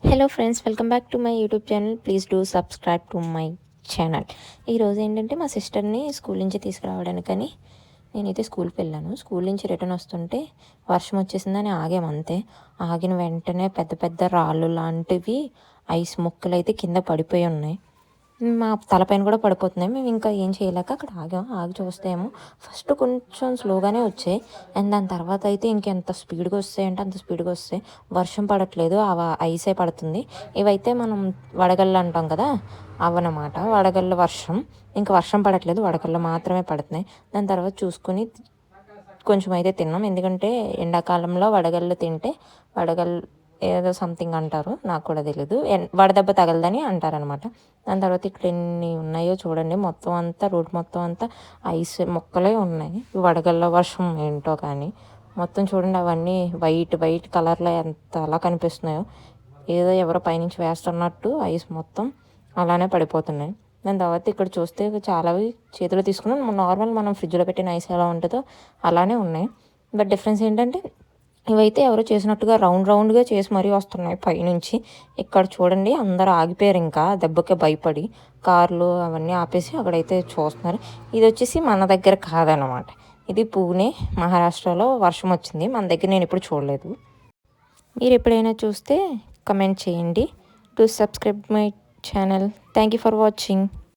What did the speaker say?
Hello friends, welcome back to my YouTube channel. Please do subscribe to my channel. ఈరోజు ఏంటంటే మా సిస్టర్ని school నుంచి తీసుకురావడానికని నేనైతే స్కూల్కి వెళ్ళాను. స్కూల్ నుంచి రిటర్న్ వస్తుంటే వర్షం వచ్చేసిందని ఆగాము అంతే. ఆగిన వెంటనే పెద్ద పెద్ద రాళ్ళు లాంటివి ఐస్ ముక్కలు అయితే కింద పడిపోయి ఉన్నాయి. మా తలపైన కూడా పడిపోతున్నాయి. మేము ఇంకా ఏం చేయలేక అక్కడ ఆగాం. ఆగి చూస్తే ఏమో ఫస్ట్ కొంచెం స్లోగానే వచ్చాయి. అండ్ దాని తర్వాత అయితే ఇంకెంత స్పీడ్గా వస్తాయంటే అంత స్పీడ్గా వస్తాయి. వర్షం పడట్లేదు, ఐసే పడుతుంది. ఇవైతే మనం వడగళ్ళు అంటాం కదా, అవన్నమాట. వడగళ్ళ వర్షం. ఇంకా వర్షం పడట్లేదు, వడగళ్ళు మాత్రమే పడుతున్నాయి. దాని తర్వాత చూసుకుని కొంచెం అయితే తిన్నాం. ఎందుకంటే ఎండాకాలంలో వడగళ్ళు తింటే వడగళ్ళు ఏదో సంథింగ్ అంటారు, నాకు కూడా తెలీదు, వడదెబ్బ తగలదని అంటారనమాట. దాని తర్వాత ఇక్కడ ఎన్ని ఉన్నాయో చూడండి. మొత్తం అంతా రోడ్ మొత్తం అంతా ఐస్ మొక్కలే ఉన్నాయి. వడగళ్ళ వర్షం ఏంటో కానీ మొత్తం చూడండి, అవన్నీ వైట్ వైట్ కలర్లో ఎంత అలా కనిపిస్తున్నాయో, ఏదో ఎవరో పైనుంచి వేస్తున్నట్టు ఐస్ మొత్తం అలానే పడిపోతున్నాయి. దాని తర్వాత ఇక్కడ చూస్తే చాలావి చేతిలో తీసుకున్నాం. నార్మల్ మనం ఫ్రిడ్జ్లో పెట్టిన ఐస్ ఎలా ఉంటుందో అలానే ఉన్నాయి. బట్ డిఫరెన్స్ ఏంటంటే ఇవైతే ఎవరో చేసినట్టుగా రౌండ్ రౌండ్గా చేసి మరీ వస్తున్నాయి పైనుంచి. ఇక్కడ చూడండి, అందరూ ఆగిపోయారు ఇంకా దెబ్బకి భయపడి. కార్లు అవన్నీ ఆపేసి అక్కడైతే చూస్తున్నారు. ఇది వచ్చేసి మన దగ్గర కాదనమాట. ఇది పూణే, మహారాష్ట్రలో వర్షం వచ్చింది. మన దగ్గర నేను ఎప్పుడు చూడలేదు. మీరు ఎప్పుడైనా చూస్తే కమెంట్ చేయండి. To subscribe my channel. Thank you for watching.